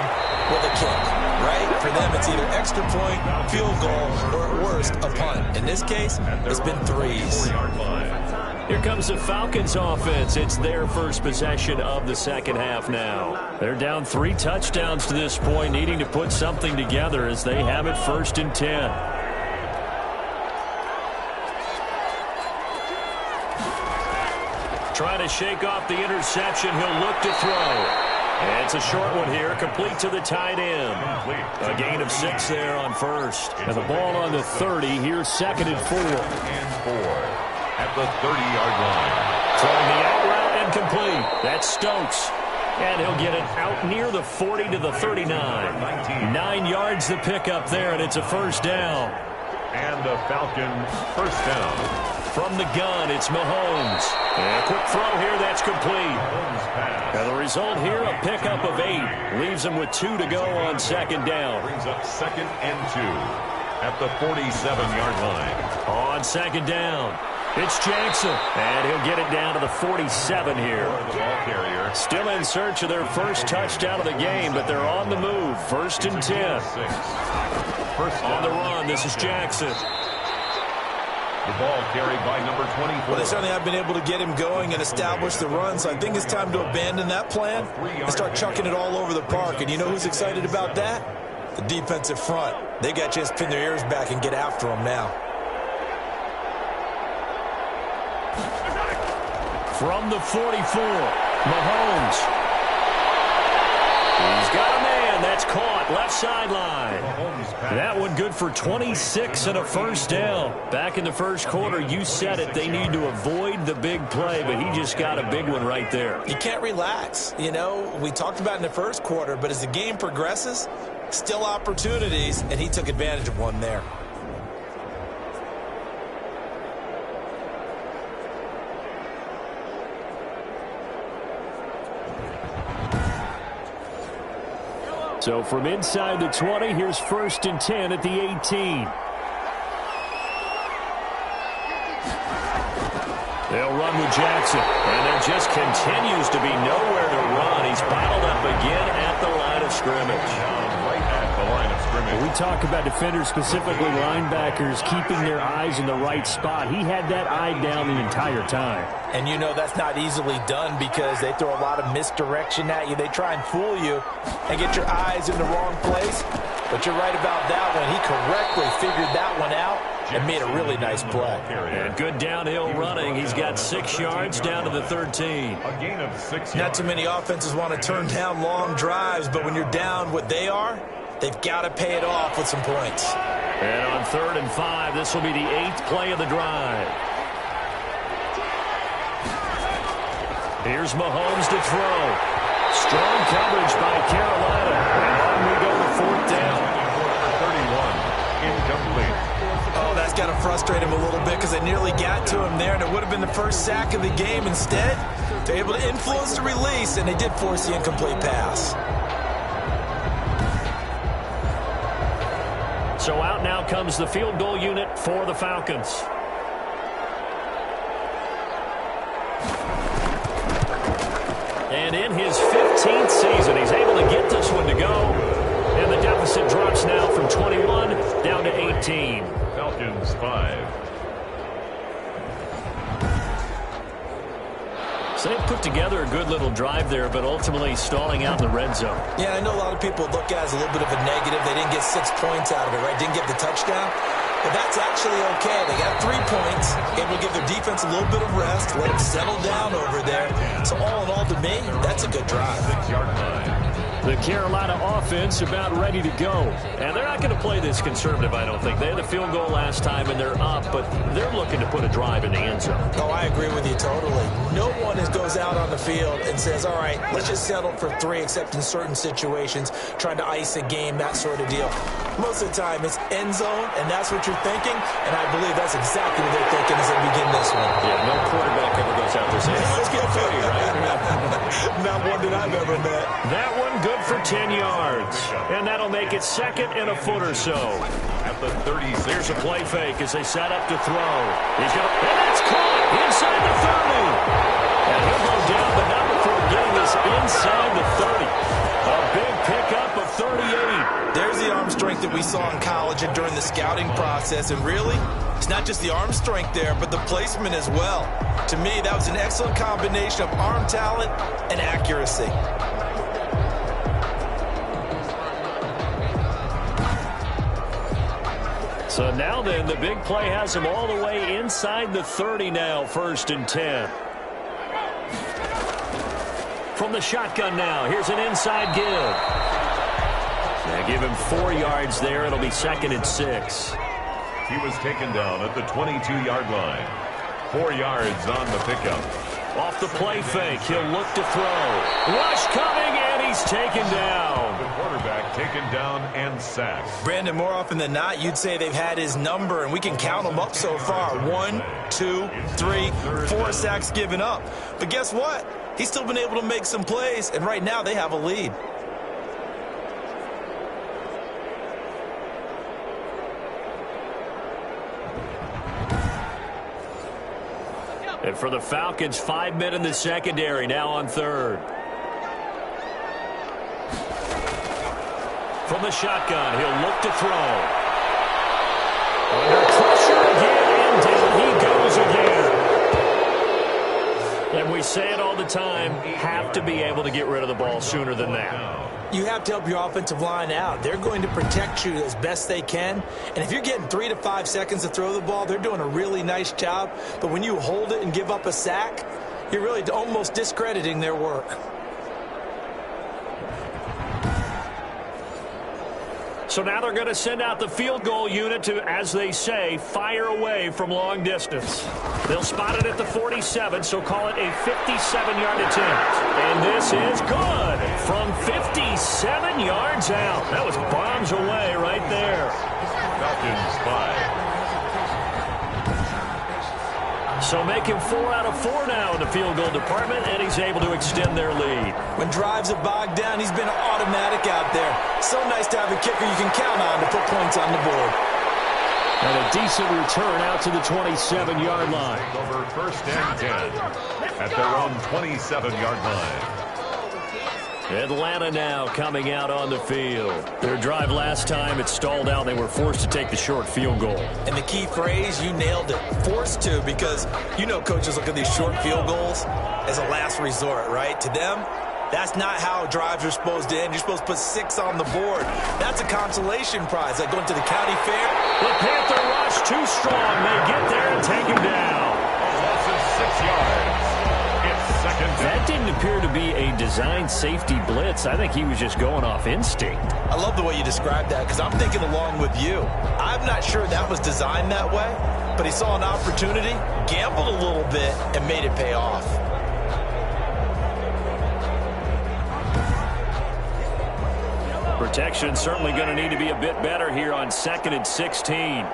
with a kick, right? For them, it's either extra point, field goal, or at worst, a punt. In this case, it's been 3s. Here comes the Falcons offense. It's their first possession of the second half now. They're down 3 touchdowns to this point, needing to put something together as they have it first and 10. Trying to shake off the interception. He'll look to throw. And it's a short one here, complete to the tight end. A gain of 6 there on first. And the ball on the 30. Here's second and 4. At the 30-yard line. Throwing the out route and complete. That's Stokes. And he'll get it out near the 40 to the 39. 9 yards the pickup there, and it's a first down. And a Falcon first down. From the gun, it's Mahomes. And a quick throw here, that's complete. And the result here, a pickup of 8. Leaves him with 2 to go on second down. Brings up second and 2 at the 47-yard line. On second down. It's Jackson, and he'll get it down to the 47 here. Still in search of their first touchdown of the game, but they're on the move. First and 10. On the run, this is Jackson. The ball carried by number 24. Well, they certainly have been able to get him going and establish the run, so I think it's time to abandon that plan and start chucking it all over the park. And you know who's excited about that? The defensive front. They got a chance to pin their ears back and get after him now. From the 44, Mahomes. He's got a man. That's caught. Left sideline. That one good for 26 and a first down. Back in the first quarter, you said it. They need to avoid the big play, but he just got a big one right there. You can't relax. You know, we talked about in the first quarter, but as the game progresses, still opportunities, and he took advantage of one there. So from inside the 20, here's first and 10 at the 18. They'll run with Jackson, and there just continues to be nowhere to run. He's bottled up again at the line of scrimmage. Right at the line of scrimmage. We talk about defenders, specifically linebackers, keeping their eyes in the right spot. He had that eye down the entire time. And you know that's not easily done because they throw a lot of misdirection at you. They try and fool you and get your eyes in the wrong place. But you're right about that one. He correctly figured that one out and made a really nice play. And good downhill running. He's got 6 yards down to the 13. A gain of 6 yards. Not too many offenses want to turn down long drives, but when you're down what they are, they've got to pay it off with some points. And on 3rd and 5, this will be the 8th play of the drive. Here's Mahomes to throw. Strong coverage by Carolina. And on we go to 4th down. 31. Incomplete. Oh, that's got to frustrate him a little bit because they nearly got to him there, and it would have been the first sack of the game. Instead, they're able to influence the release, and they did force the incomplete pass. So out now comes the field goal unit for the Falcons. And in his 15th season, he's able to get this one to go. And the deficit drops now from 21 down to 18. Falcons 5. So they put together a good little drive there, but ultimately stalling out in the red zone. Yeah, I know a lot of people look at it as a little bit of a negative. They didn't get 6 points out of it, right? Didn't get the touchdown. But that's actually okay. They got 3 points. Able to give their defense a little bit of rest, let them settle down over there. So all in all, to me, that's a good drive. 6-yard line. The Carolina offense about ready to go. And they're not going to play this conservative, I don't think. They had a field goal last time, and they're up, but they're looking to put a drive in the end zone. Oh, I agree with you totally. No one goes out on the field and says, all right, let's just settle for 3, except in certain situations, trying to ice a game, that sort of deal. Most of the time, it's end zone, and that's what you're thinking, and I believe that's exactly what they're thinking as they begin this one. Yeah, no quarterback ever goes out there saying, let's get 30, right? Not one that I've ever met. That one good for 10 yards. And that'll make it 2nd and a foot or so. At the 36. Here's a play fake as they set up to throw. He's going to, and that's caught inside the 30. And he'll go down, but not before getting this inside the 30. A big pickup of 38. There's the arm strength that we saw in college and during the scouting process. And really, it's not just the arm strength there, but the placement as well. To me, that was an excellent combination of arm talent and accuracy. So now then, the big play has him all the way inside the 30 now, 1st and 10. From the shotgun now, here's an inside give. They give him 4 yards there. It'll be 2nd and 6. He was taken down at the 22-yard line. 4 yards on the pickup. Off the play fake, he'll look to throw. Rush coming, and he's taken down. The quarterback taken down and sacked. Brandon, more often than not, you'd say they've had his number, and we can count them up so far. 1, 2, 3, 4 sacks given up. But guess what? He's still been able to make some plays, and right now they have a lead. And for the Falcons, 5 men in the secondary, now on 3rd. From the shotgun, he'll look to throw. Under pressure again, and down he goes again. And we say it all the time, have to be able to get rid of the ball sooner than that. You have to help your offensive line out. They're going to protect you as best they can. And if you're getting 3 to 5 seconds to throw the ball, they're doing a really nice job. But when you hold it and give up a sack, you're really almost discrediting their work. So now they're going to send out the field goal unit to, as they say, fire away from long distance. They'll spot it at the 47, so call it a 57-yard attempt. And this is good from 57 yards out. That was bombs away right there. Falcons 5. So making 4 out of 4 now in the field goal department, and he's able to extend their lead. When drives are bogged down, he's been automatic out there. So nice to have a kicker you can count on to put points on the board. And a decent return out to the 27-yard line. Over 1st and 10 at their own 27-yard line. Atlanta now coming out on the field. Their drive last time, it stalled out. They were forced to take the short field goal. And the key phrase, you nailed it, forced to, because you know coaches look at these short field goals as a last resort, right? To them, that's not how drives are supposed to end. You're supposed to put 6 on the board. That's a consolation prize, like going to the county fair. The Panther rush too strong. They get there and take him down. Loss of 6 yards. It's second down. That didn't appear to be a designed safety blitz. I think he was just going off instinct. I love the way you described that, because I'm thinking along with you. I'm not sure that was designed that way, but he saw an opportunity, gambled a little bit, and made it pay off. Protection certainly going to need to be a bit better here on 2nd and 16.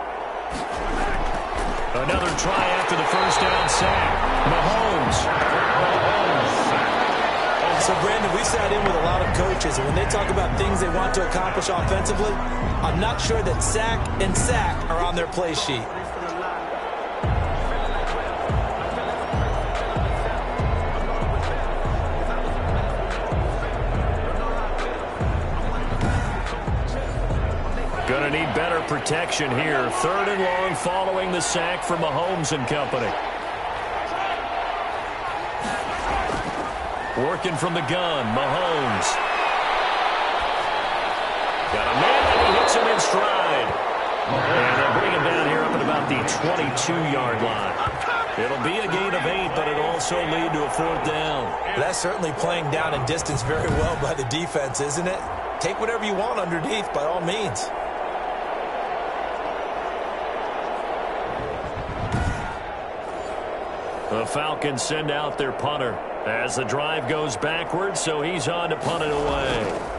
Another try after the first down sack. Mahomes. So, Brandon, we sat in with a lot of coaches, and when they talk about things they want to accomplish offensively, I'm not sure that sack and sack are on their play sheet. Going to need better protection here. 3rd and long following the sack from Mahomes and company. Working from the gun, Mahomes. Got a man, and he hits him in stride. And they'll bring him down here up at about the 22-yard line. It'll be a gain of 8, but it'll also lead to a 4th down. That's certainly playing down in distance very well by the defense, isn't it? Take whatever you want underneath, by all means. The Falcons send out their punter as the drive goes backwards, so he's on to punt it away.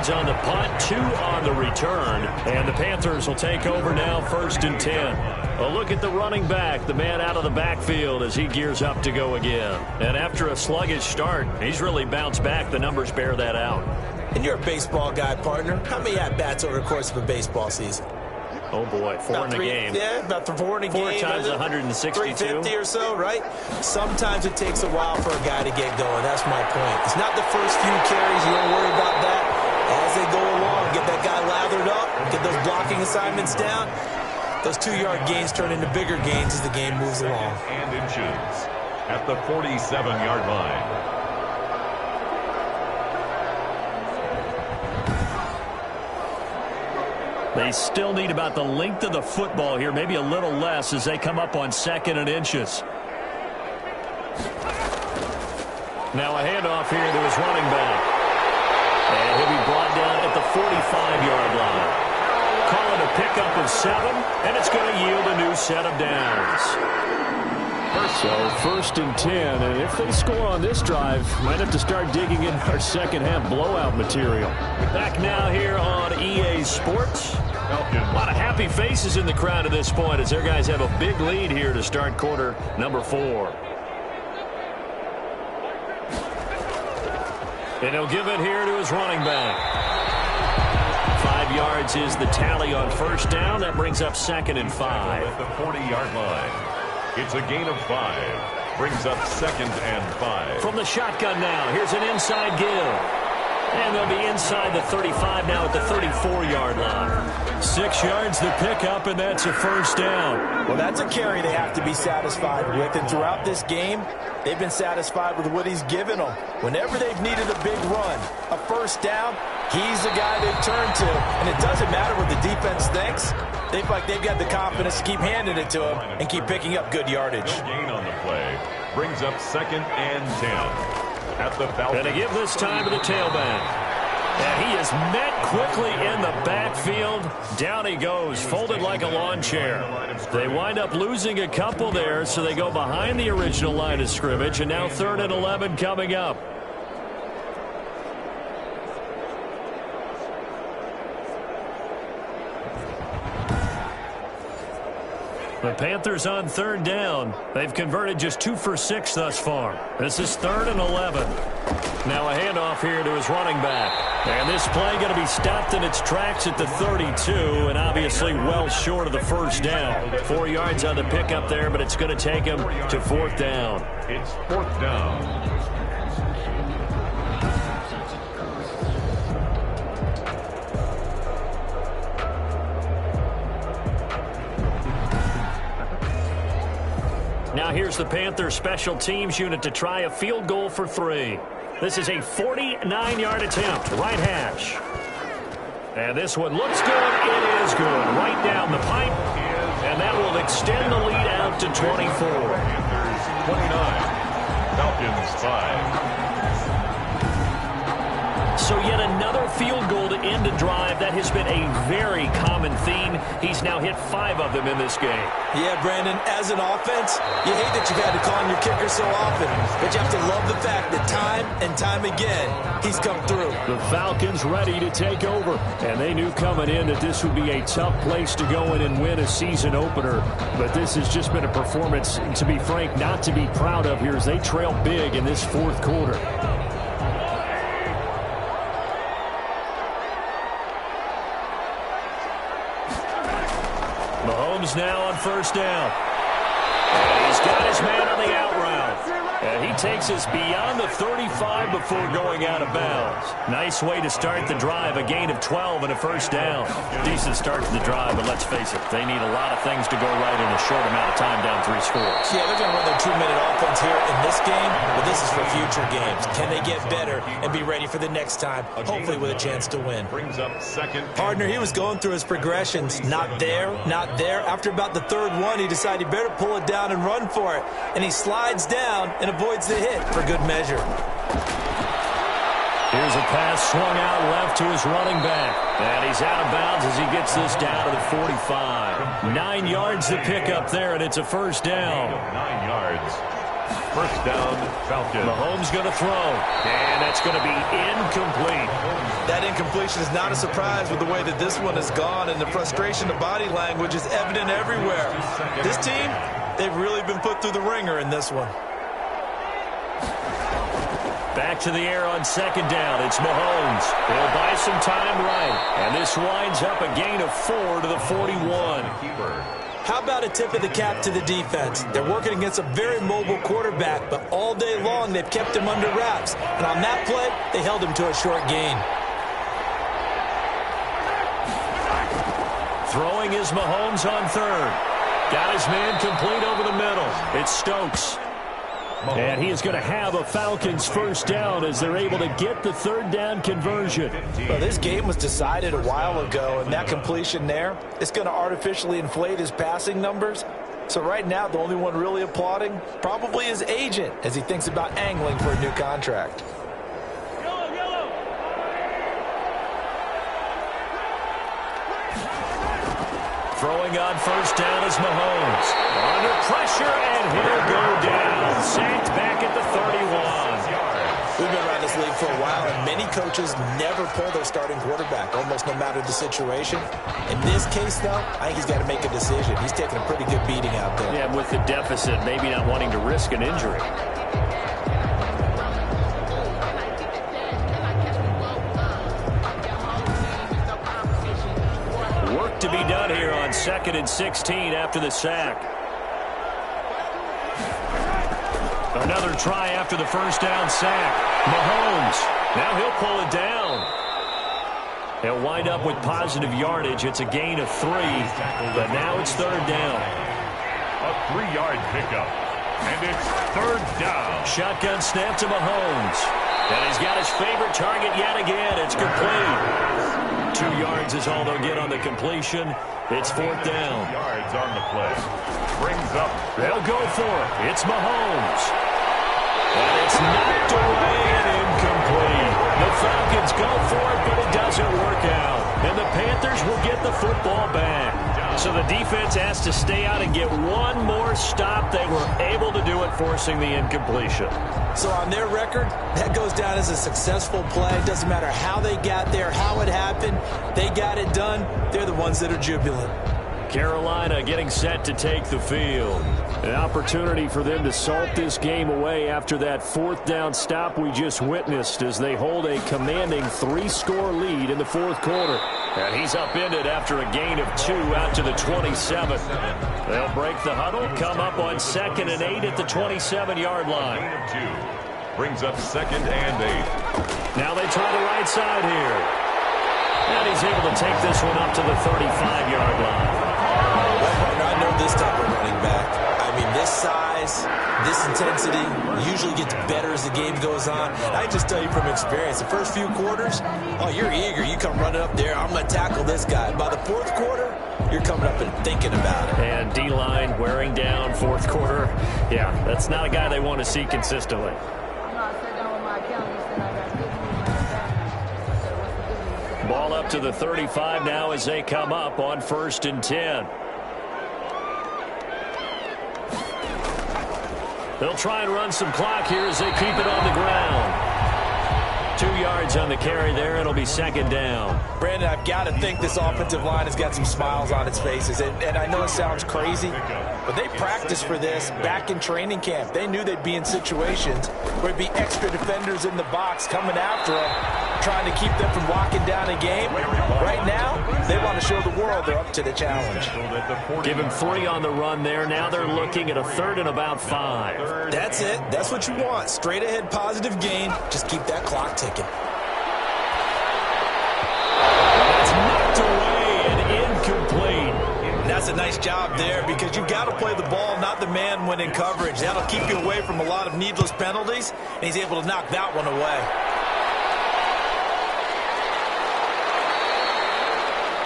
On the punt, 2 on the return, and the Panthers will take over now 1st and 10. A look at the running back, the man out of the backfield as he gears up to go again. And after a sluggish start, he's really bounced back. The numbers bear that out. And you're a baseball guy, partner. How many at-bats over the course of a baseball season? Oh, boy, 4 in a game. Yeah, about 4 in a game. 4 times 162. 350 or so, right? Sometimes it takes a while for a guy to get going. That's my point. It's not the first few carries. You don't worry about that. As they go along, get that guy lathered up, get those blocking assignments down. Those 2-yard gains turn into bigger gains as the game moves along. And inches at the 47-yard line. They still need about the length of the football here, maybe a little less as they come up on 2nd and inches. Now a handoff here to his running back. And he'll be brought down at the 45-yard line. Call it a pickup of 7, and it's going to yield a new set of downs. So 1st and 10, and if they score on this drive, might have to start digging in our second-half blowout material. Back now here on EA Sports. A lot of happy faces in the crowd at this point as their guys have a big lead here to start quarter number 4. And he'll give it here to his running back. 5 yards is the tally on 1st down. That brings up 2nd and 5. At the 40-yard line. It's a gain of 5. Brings up 2nd and 5. From the shotgun now. Here's an inside give. And they'll be inside the 35 now at the 34-yard line. 6 yards the pickup, and that's a 1st down. Well, that's a carry they have to be satisfied with. And throughout this game, they've been satisfied with what he's given them. Whenever they've needed a big run, a 1st down, he's the guy they've turned to. And it doesn't matter what the defense thinks. They feel like they've got the confidence to keep handing it to him and keep picking up good yardage. No gain on the play. Brings up 2nd and 10. At the Falcons. Going to give this time to the tailback. And he is met quickly in the backfield. Down he goes, folded like a lawn chair. They wind up losing a couple there, so they go behind the original line of scrimmage, and now 3rd and 11 coming up. The Panthers on third down. They've converted just 2 for 6 thus far. This is 3rd and 11. Now a handoff here to his running back. And this play going to be stopped in its tracks at the 32, and obviously well short of the first down. 4 yards on the pickup there, but it's going to take him to 4th down. It's 4th down. Now here's the Panthers special teams unit to try a field goal for 3. This is a 49-yard attempt, right hash. And this one looks good. It is good. Right down the pipe. And that will extend the lead out to 24. Panthers 29. Falcons 5. So yet another field goal to end a drive. That has been a very common theme. He's now hit 5 of them in this game. Yeah, Brandon, as an offense, you hate that you've had to call on your kicker so often, but you have to love the fact that time and time again, he's come through. The Falcons ready to take over, and they knew coming in that this would be a tough place to go in and win a season opener, but this has just been a performance, to be frank, not to be proud of here as they trail big in this 4th quarter. Mahomes now on first down. And he's got his man on the out route. And he takes us beyond the 35 before going out of bounds. Nice way to start the drive. A gain of 12 and a first down. Decent start to the drive, but let's face it, they need a lot of things to go right in a short amount of time down 3 scores. Yeah, they're going to run their 2-minute offense here in this game, but this is for future games. Can they get better and be ready for the next time, hopefully with a chance to win? Brings up 2nd. Partner, he was going through his progressions. Not there, not there. After about the 3rd one, he decided he better pull it down and run for it. And he slides down and avoids the hit for good measure. Here's a pass swung out left to his running back. And he's out of bounds as he gets this down to the 45. 9 yards to pick up there, and it's a first down. 9 yards. First down, Falcons. Mahomes going to throw, and that's going to be incomplete. That incompletion is not a surprise with the way that this one has gone, and the frustration, the body language is evident everywhere. This team, they've really been put through the ringer in this one. Back to the air on 2nd down. It's Mahomes. He'll buy some time right. And this winds up a gain of 4 to the 41. How about a tip of the cap to the defense? They're working against a very mobile quarterback, but all day long they've kept him under wraps. And on that play, they held him to a short gain. Throwing is Mahomes on 3rd. Got his man complete over the middle. It's Stokes. And he is going to have a Falcons first down as they're able to get the 3rd down conversion. Well, this game was decided a while ago, and that completion there is going to artificially inflate his passing numbers. So right now, the only one really applauding probably his agent as he thinks about angling for a new contract. Throwing on first down is Mahomes. Under pressure, and he'll go down. Sacked back at the 31. We've been around this league for a while, and many coaches never pull their starting quarterback, almost no matter the situation. In this case, though, I think he's got to make a decision. He's taking a pretty good beating out there. Yeah, with the deficit, maybe not wanting to risk an injury. Work to be done here on 2nd and 16 after the sack. Another try after the first down sack. Mahomes. Now he'll pull it down. He'll wind up with positive yardage. It's a gain of 3, but now it's 3rd down. A 3-yard pickup, and it's 3rd down. Shotgun snap to Mahomes. And he's got his favorite target yet again. It's complete. 2 yards is all they'll get on the completion. It's 4th down. 2 yards on the play. Brings up. They'll go for it. It's Mahomes. And it's knocked away and incomplete. The Falcons go for it, but it doesn't work out. And the Panthers will get the football back. So the defense has to stay out and get one more stop. They were able to do it, forcing the incompletion. So on their record, that goes down as a successful play. It doesn't matter how they got there, how it happened. They got it done. They're the ones that are jubilant. Carolina getting set to take the field. An opportunity for them to salt this game away after that fourth down stop we just witnessed as they hold a commanding 3-score lead in the fourth quarter. And he's upended after a gain of 2 out to the 27. They'll break the huddle, come up on 2nd and 8 at the 27-yard line. Gain of 2 brings up 2nd and 8. Now they try the right side here. And he's able to take this one up to the 35-yard line. I know this type of running back. I mean, this size, this intensity usually gets better as the game goes on. And I just tell you from experience, the first few quarters, oh, you're eager. You come running up there, I'm going to tackle this guy. By the fourth quarter, you're coming up and thinking about it. And D-line wearing down fourth quarter. Yeah, that's not a guy they want to see consistently. Ball up to the 35 now as they come up on 1st and 10. They'll try and run some clock here as they keep it on the ground. 2 yards on the carry there. It'll be 2nd down. Brandon, I've got to think this offensive line has got some smiles on its faces. And I know it sounds crazy, but they practiced for this back in training camp. They knew they'd be in situations where it'd be extra defenders in the box coming after them, trying to keep them from locking down a game. Right now, they want to show the world they're up to the challenge. Give him 3 on the run there. Now they're looking at a 3rd and about 5. That's it. That's what you want. Straight ahead positive gain. Just keep that clock ticking. That's knocked away and incomplete. And that's a nice job there because you've got to play the ball, not the man when in coverage. That'll keep you away from a lot of needless penalties, and he's able to knock that one away.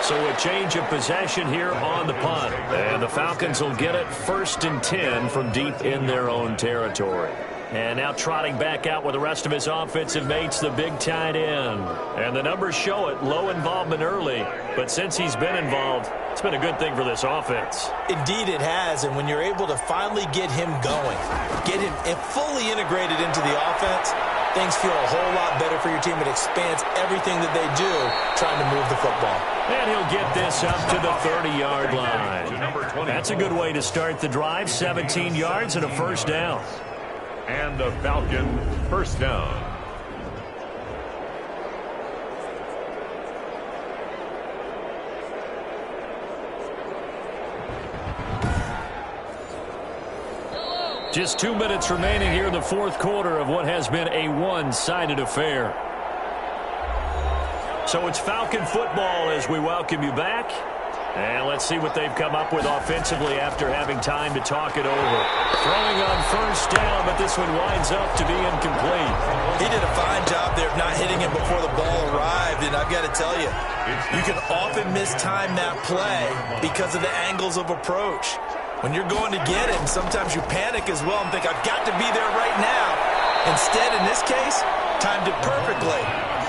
So a change of possession here on the punt. And the Falcons will get it 1st and 10 from deep in their own territory. And now trotting back out with the rest of his offensive mates, the big tight end. And the numbers show it, low involvement early. But since he's been involved, it's been a good thing for this offense. Indeed it has, and when you're able to finally get him going, get him fully integrated into the offense, things feel a whole lot better for your team. It expands everything that they do trying to move the football. And he'll get this up to the 30-yard line. That's a good way to start the drive, 17 yards and a 1st down. And the Falcon 1st down. Just 2 minutes remaining here in the fourth quarter of what has been a one-sided affair. So it's Falcon football as we welcome you back. And let's see what they've come up with offensively after having time to talk it over. Throwing on 1st down, but this one winds up to be incomplete. He did a fine job there of not hitting him before the ball arrived, and I've got to tell you, you can often mistime that play because of the angles of approach. When you're going to get him, sometimes you panic as well and think, I've got to be there right now. Instead, in this case, timed it perfectly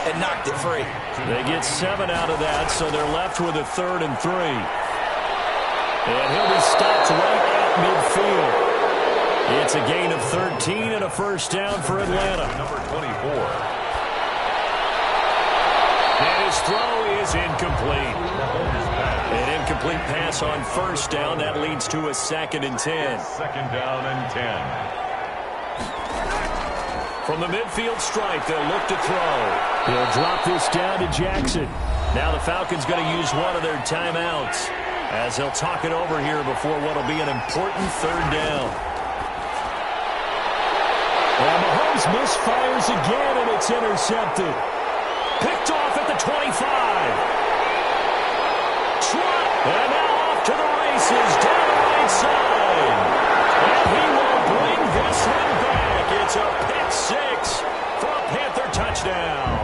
and knocked it free. They get 7 out of that, so they're left with a 3rd and 3. And he'll be stopped right at midfield. It's a gain of 13 and a 1st down for Atlanta. Number 24. And his throw is incomplete. An incomplete pass on 1st down. That leads to a 2nd and 10. 2nd down and 10. From the midfield stripe, they'll look to throw. He'll drop this down to Jackson. Now the Falcons going to use one of their timeouts as they'll talk it over here before what will be an important 3rd down. And Mahomes misfires again, and it's intercepted. Picked off at the 25. Trot, and now off to the races down the right side. And he will bring this one back. It's a pick 6 for a Panther touchdown.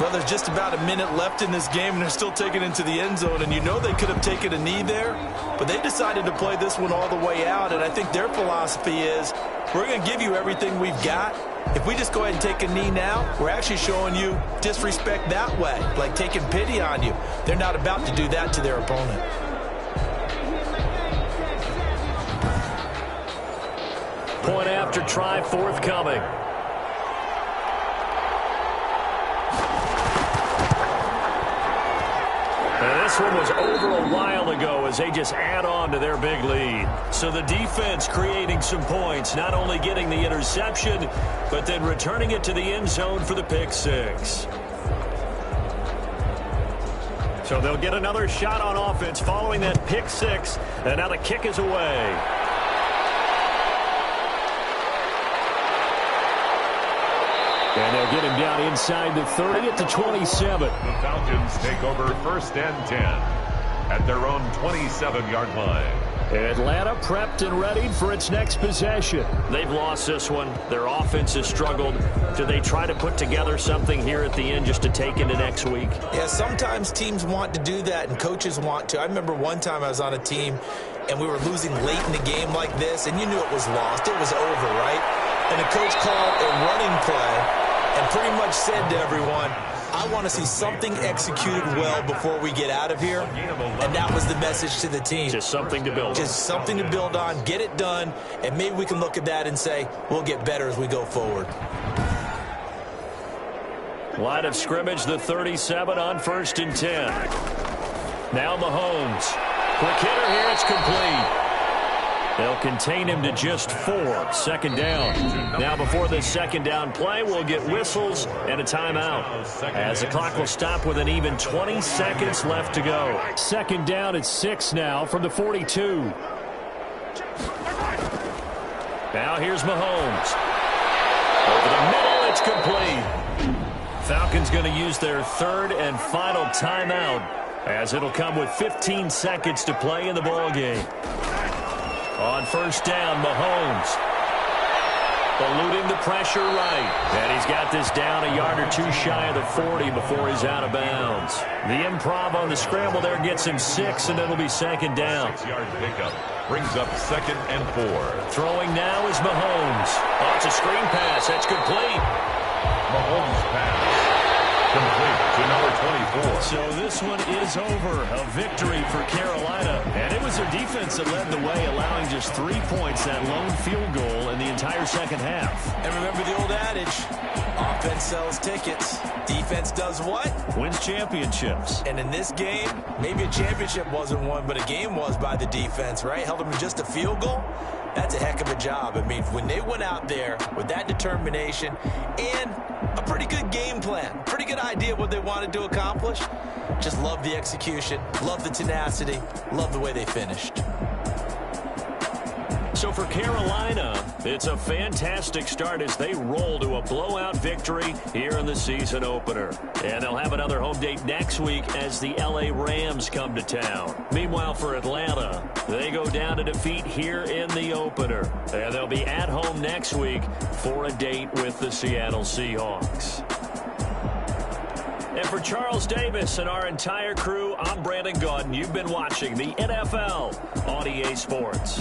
Well, there's just about a minute left in this game, and they're still taking it into the end zone. And you know they could have taken a knee there, but they decided to play this one all the way out. And I think their philosophy is, we're going to give you everything we've got. If we just go ahead and take a knee now, we're actually showing you disrespect that way, like taking pity on you. They're not about to do that to their opponent. Point after try forthcoming. And this one was over a while ago as they just add on to their big lead. So the defense creating some points, not only getting the interception, but then returning it to the end zone for the pick six. So they'll get another shot on offense following that pick six, and now the kick is away. And they'll get him down inside the 30 at the 27. The Falcons take over 1st and 10 at their own 27-yard line. Atlanta prepped and readied for its next possession. They've lost this one. Their offense has struggled. Do they try to put together something here at the end just to take into next week? Yeah, sometimes teams want to do that and coaches want to. I remember one time I was on a team and we were losing late in the game like this, and you knew it was lost. It was over, right? And the coach called a running play and pretty much said to everyone, I want to see something executed well before we get out of here. And that was the message to the team. Just something to build on. Just something to build on, get it done, and maybe we can look at that and say, we'll get better as we go forward. Line of scrimmage, the 37 on 1st and 10. Now Mahomes. Quick hitter here, it's complete. They'll contain him to just 4. 2nd down. Now before this 2nd down play, we'll get whistles and a timeout, as the clock will stop with an even 20 seconds left to go. 2nd down at 6 now from the 42. Now here's Mahomes. Over the middle, it's complete. Falcons going to use their 3rd and final timeout, as it'll come with 15 seconds to play in the ballgame. On 1st down, Mahomes eluding the pressure right. And he's got this down a yard or two shy of the 40 before he's out of bounds. The improv on the scramble there gets him 6, and it'll be 2nd down. 6-yard pickup brings up 2nd and 4. Throwing now is Mahomes. Oh, it's a screen pass. That's complete. Mahomes pass. Complete to number 24. So this one is over. A victory for Carolina. And it was their defense that led the way, allowing just 3 points, that lone field goal in the entire 2nd half. And remember the old adage, offense sells tickets. Defense does what? Wins championships. And in this game, maybe a championship wasn't won, but a game was by the defense, right? Held them to just a field goal. That's a heck of a job. I mean, when they went out there with that determination and a pretty good game plan, pretty good idea of what they wanted to accomplish, just love the execution, love the tenacity, love the way they finished. So for Carolina, it's a fantastic start as they roll to a blowout victory here in the season opener. And they'll have another home date next week as the LA Rams come to town. Meanwhile, for Atlanta, they go down to defeat here in the opener. And they'll be at home next week for a date with the Seattle Seahawks. And for Charles Davis and our entire crew, I'm Brandon Gaudin. You've been watching the NFL on EA Sports.